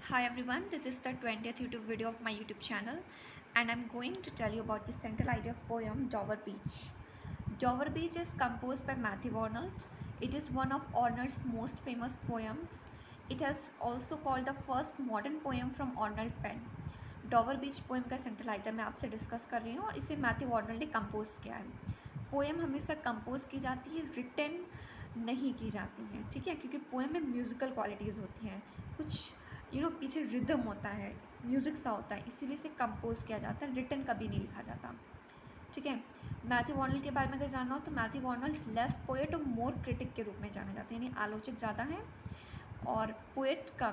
Hi everyone, this is the 20th YouTube video of my YouTube channel and I'm going to tell you about the central idea of poem Dover Beach. Dover Beach is composed by Matthew Arnold. It is one of Arnold's most famous poems. It is also called the first modern poem from Arnold pen. डॉवर beach poem का central idea मैं आपसे discuss कर रही हूँ और इसे Matthew Arnold ने compose किया है। पोएम हमेशा कंपोज की जाती है, रिटन नहीं की जाती हैं, ठीक है, क्योंकि पोएम में म्यूज़िकल क्वालिटीज़ होती हैं, कुछ पीछे रिदम होता है, म्यूज़िक सा होता है, इसीलिए इसे कंपोज किया जाता है, रिटन कभी नहीं लिखा जाता, ठीक है। मैथ्यू आर्नल्ड के बारे में अगर जानना हो तो मैथ्यू आर्नल्ड लेस पोएट और मोर क्रिटिक के रूप में जाने जाते हैं, यानी आलोचक ज़्यादा हैं और पोएट का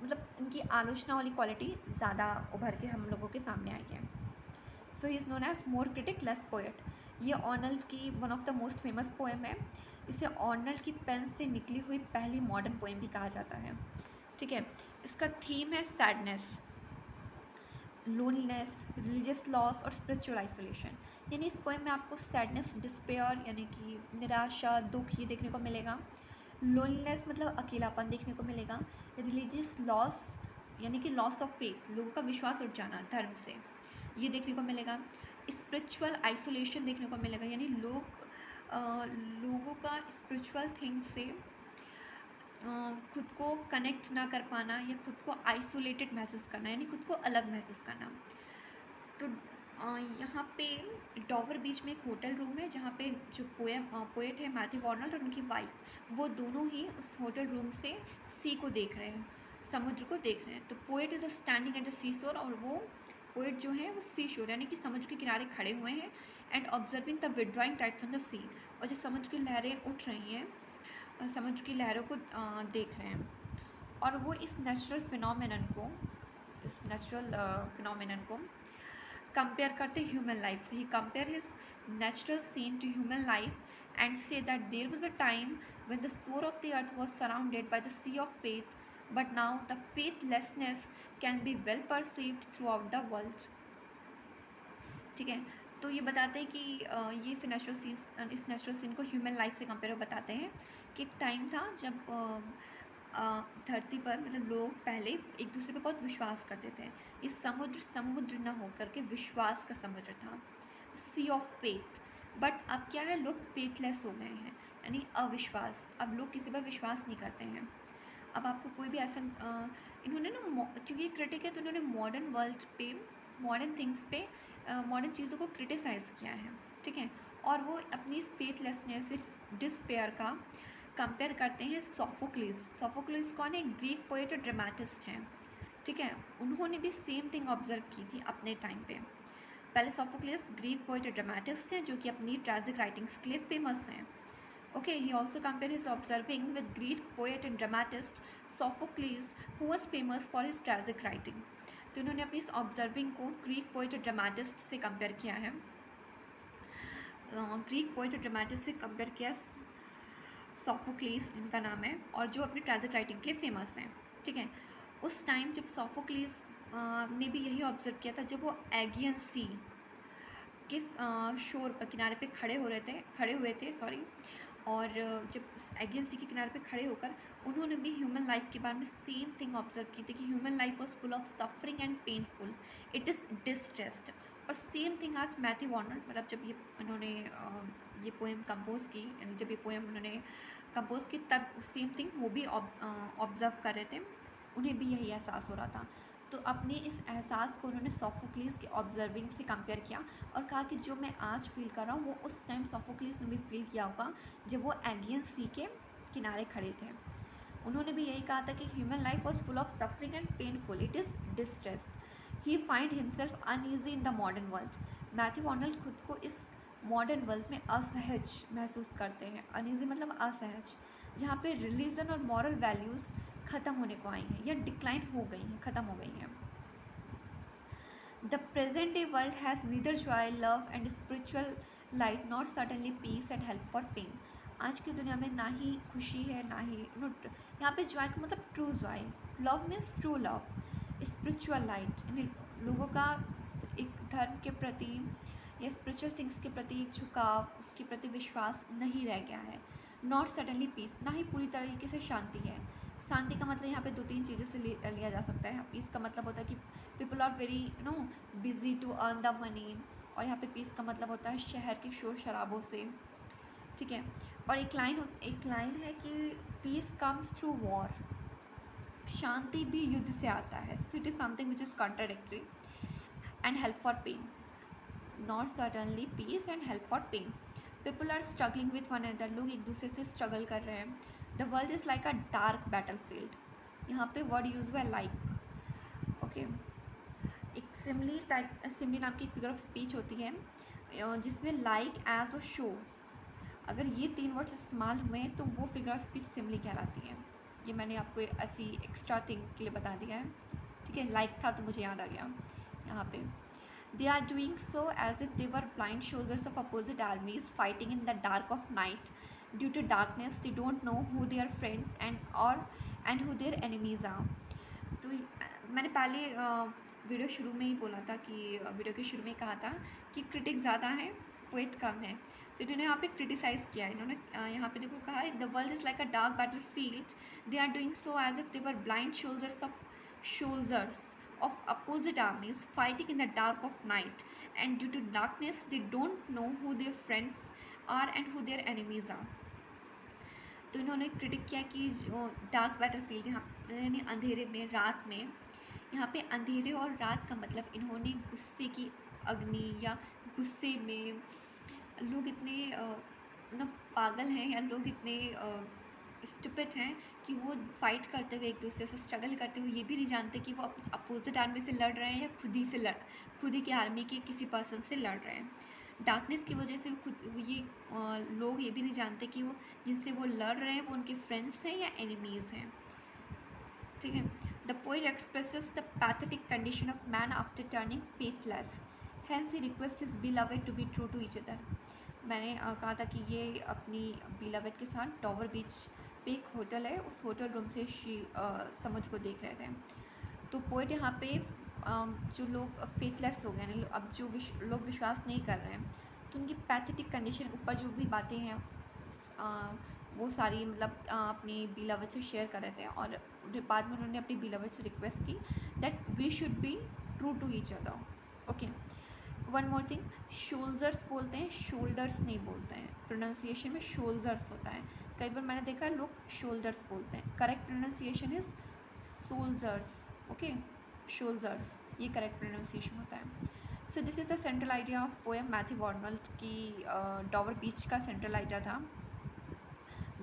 मतलब इनकी आलोचना वाली क्वालिटी ज़्यादा उभर के हम लोगों के सामने आई है। So he is known as more critic less poet. ये आर्नल्ड की one of the most famous poem है। इसे आर्नल्ड की पेन से निकली हुई पहली मॉडर्न पोएम भी कहा जाता है, ठीक है। इसका थीम है सैडनेस, लोनलीनेस, रिलीजियस लॉस और स्पिरिचुअल आइसोलेशन। यानी इस पोएम में आपको सैडनेस, डिस्पेयर यानी कि निराशा, दुख ये देखने को मिलेगा। लोनलीनेस मतलब अकेलापन देखने को मिलेगा। रिलीजियस लॉस यानी कि लॉस ऑफ फेथ, लोगों का विश्वास उठ जाना धर्म से, ये देखने को मिलेगा। स्पिरिचुअल आइसोलेशन देखने को मिलेगा, यानी लोगों का स्पिरिचुअल थिंग से खुद को कनेक्ट ना कर पाना या खुद को आइसोलेटेड महसूस करना, यानी खुद को अलग महसूस करना। तो यहाँ पे डॉवर बीच में एक होटल रूम है जहाँ पे जो पोएट है मैथ्यू आर्नल्ड और उनकी वाइफ, वो दोनों ही उस होटल रूम से सी को देख रहे हैं, समुद्र को देख रहे हैं। तो poet is standing at the sea shore, और वो पोएट जो है वो सी शोर यानी कि समुद्र के किनारे खड़े हुए हैं and observing the withdrawing tides on the sea, और जो समुद्र की लहरें उठ रही हैं, समुद्र की लहरों को देख रहे हैं। और वो इस नेचुरल फिनोमेनन को कंपेयर करते ह्यूमन लाइफ से। He compare his natural scene to human life and say that there was a time when the shore of the earth was surrounded by the sea of faith, but now the faithlessness can be well perceived throughout the world, ठीक है। तो ये बताते हैं कि ये इस natural scene को ह्यूमन लाइफ से कंपेयर बताते हैं कि एक टाइम था जब धरती पर मतलब लोग पहले एक दूसरे पे बहुत विश्वास करते थे। इस समुद्र न हो करके विश्वास का समुद्र था, सी ऑफ फेथ। बट अब क्या है, लोग फेथलेस हो गए हैं, यानी अविश्वास। अब लोग किसी पर विश्वास नहीं करते हैं। अब आपको कोई भी ऐसा इन्होंने ना, क्योंकि क्रिटिक है तो इन्होंने मॉडर्न वर्ल्ड पे, मॉडर्न थिंग्स पे, मॉडर्न चीज़ों को क्रिटिसाइज़ किया है, ठीक है। और वो अपनी फेथलेसनेस, डिस्पेयर का कंपेयर करते हैं सोफोक्लिस कौन है, ग्रीक पोएट और ड्रामेटिस्ट हैं, ठीक है। उन्होंने भी सेम थिंग ऑब्जर्व की थी अपने टाइम पे। पहले सोफोक्लिस ग्रीक पोएट और ड्रामेटिस्ट हैं जो कि अपनी ट्रेजिक राइटिंग्स के लिए फेमस हैं। Okay, he also compared his observing with Greek poet and dramatist Sophocles, who was famous for his tragic writing. तो इन्होंने अपनी इस ऑब्जर्विंग को ग्रीक पोएट और ड्रामेटिस्ट से कंपेयर किया है, ग्रीक पोएट और ड्रामेटिस्ट से कंपेयर किया सोफोक्लीस जिनका नाम है, और जो अपनी ट्रेजिक राइटिंग के लिए फेमस हैं, ठीक है। उस टाइम जब सोफोक्लीस ने भी यही ऑब्जर्व किया था, जब वो एगियन सी के शोर पर किनारे पे खड़े हुए थे और जब एगियन सी के किनारे पे खड़े होकर उन्होंने भी ह्यूमन लाइफ के बारे में सेम थिंग ऑब्जर्व की थी कि human life was full of suffering and painful, it is distressed. और सेम थिंग आज मैथ्यू आर्नल्ड, मतलब जब ये उन्होंने ये पोएम कंपोज की, यानी जब ये पोएम उन्होंने कंपोज की, तब सेम थिंग वो भी ऑब्जर्व कर रहे थे, उन्हें भी यही एहसास हो रहा था। तो अपने इस एहसास को उन्होंने सोफोक्लिस के ऑब्जर्विंग से कंपेयर किया और कहा कि जो मैं आज फील कर रहा हूँ वो उस टाइम सोफोक्लिस ने भी फील किया होगा जब वो एगियन सी के किनारे खड़े थे। उन्होंने भी यही कहा था कि human life was full of suffering and painful, it is distressed, he find himself uneasy in the modern world. Matthew Arnold खुद को इस मॉडर्न वर्ल्ड में असहज महसूस करते हैं। अनईजी मतलब असहज, जहाँ पे रिलीजन और मॉरल वैल्यूज़ ख़त्म होने को आई हैं या डिक्लाइन हो गई हैं, ख़त्म हो गई हैं। The present day world has neither joy, love and spiritual light, not certainly peace and help for pain. आज की दुनिया में ना ही खुशी है, ना ही यहाँ पे जॉय का मतलब true Joy, love means true love, spiritual light यानी लोगों का एक धर्म के प्रति या स्पिरिचुअल थिंग्स के प्रति एक झुकाव, उसके प्रति विश्वास नहीं रह गया है। नॉट सडनली पीस, ना ही पूरी तरीके से शांति है। शांति का मतलब यहाँ पे 2-3 चीज़ों से लिया जा सकता है। पीस का मतलब होता है कि people are very busy to earn the money, और यहाँ पे पीस का मतलब होता है शहर के शोर शराबों से, ठीक है। और एक लाइन है कि पीस कम्स थ्रू वॉर, शांति भी युद्ध से आता है। So it is something which is contradictory. And help for pain, not certainly peace and help for pain. People are struggling with one another, लोग एक दूसरे से स्ट्रगल कर रहे हैं। The world is like a dark battle field, यहाँ पे word use हुआ है लाइक, ओके। एक सिमली नाम की एक फिगर ऑफ स्पीच होती है जिसमें लाइक, एज और शो, अगर ये 3 वर्ड्स इस्तेमाल हुए हैं तो वो फिगर ऑफ स्पीच सिमली कहलाती है। ये मैंने आपको ऐसी एक्स्ट्रा थिंग के लिए बता दिया है, ठीक है। लाइक था तो मुझे याद आ गया यहाँ पे। They are doing so as if they were blind soldiers of opposite armies fighting in the dark of night. Due to darkness, they don't know who their friends and who their enemies are. तो मैंने पहले video शुरू में ही बोला था कि video के शुरू में कहा था कि क्रिटिक ज़्यादा है, पोएट कम है। तो इन्होंने यहाँ पे क्रिटिसाइज़ किया है। इन्होंने यहाँ पे देखो कहा है, the world is like a dark battle field, they are doing so as if they were blind soldiers of opposite armies fighting in the dark of night, and due to darkness they don't know who their friends are and who their enemies are. तो इन्होंने critic किया कि जो dark battle field, यहाँ यानी अंधेरे में, रात में, यहाँ पे अंधेरे और रात का मतलब इन्होंने गुस्से की अग्नि या गुस्से में लोग इतने पागल हैं, या लोग इतने स्टूपिड हैं कि वो फाइट करते हुए, एक दूसरे से स्ट्रगल करते हुए ये भी नहीं जानते कि वो अपोजिट आर्मी से लड़ रहे हैं या खुद ही के आर्मी के किसी पर्सन से लड़ रहे हैं। डार्कनेस की वजह से लोग ये भी नहीं जानते कि वो जिनसे वो लड़ रहे हैं वो उनके फ्रेंड्स हैं या एनिमीज़ हैं, ठीक है। The poet expresses the pathetic condition of man after turning faithless, hence he request his beloved to be true to each other. मैंने कहा था कि ये अपनी बिलवेड के साथ टॉवर बीच पे एक होटल है, उस होटल रूम से समुद्र को देख रहे थे। तो पोएट यहाँ पे जो लोग फेथलेस हो गए हैं, अब जो लोग विश्वास नहीं कर रहे हैं, तो उनकी पैथेटिक कंडीशन, ऊपर जो भी बातें हैं वो सारी मतलब अपनी बिलवेड से शेयर कर रहे थे। और बाद में उन्होंने अपनी बिलवेड से रिक्वेस्ट की that we should be true to each other, okay. One more thing, soldiers बोलते हैं, शोल्डर्स नहीं बोलते हैं। प्रोनाउंसिएशन में शोल्जर्स होता है, कई बार मैंने देखा है लोग शोल्डर्स बोलते हैं। Correct pronunciation is soldiers, okay, soldiers, ये करेक्ट प्रोनाउंसिएशन होता है। So this is the central idea of poem Matthew Arnold की डॉवर बीच का सेंट्रल आइडिया था।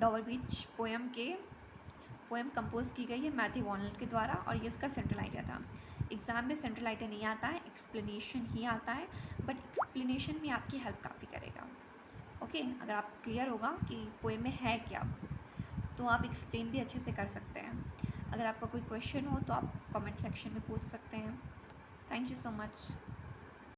डॉवर बीच पोएम कंपोज की गई है मैथ्यू आर्नल्ड के द्वारा, और ये इसका सेंट्रल आइडिया था। एग्ज़ाम में सेंट्रल आइडिया नहीं आता है, एक्सप्लेनेशन ही आता है, बट एक्सप्लेनेशन में आपकी हेल्प काफ़ी करेगा, ओके। अगर आप क्लियर होगा कि पोएम में है क्या, तो आप एक्सप्लेन भी अच्छे से कर सकते हैं। अगर आपका कोई क्वेश्चन हो तो आप कमेंट सेक्शन में पूछ सकते हैं। Thank you so much.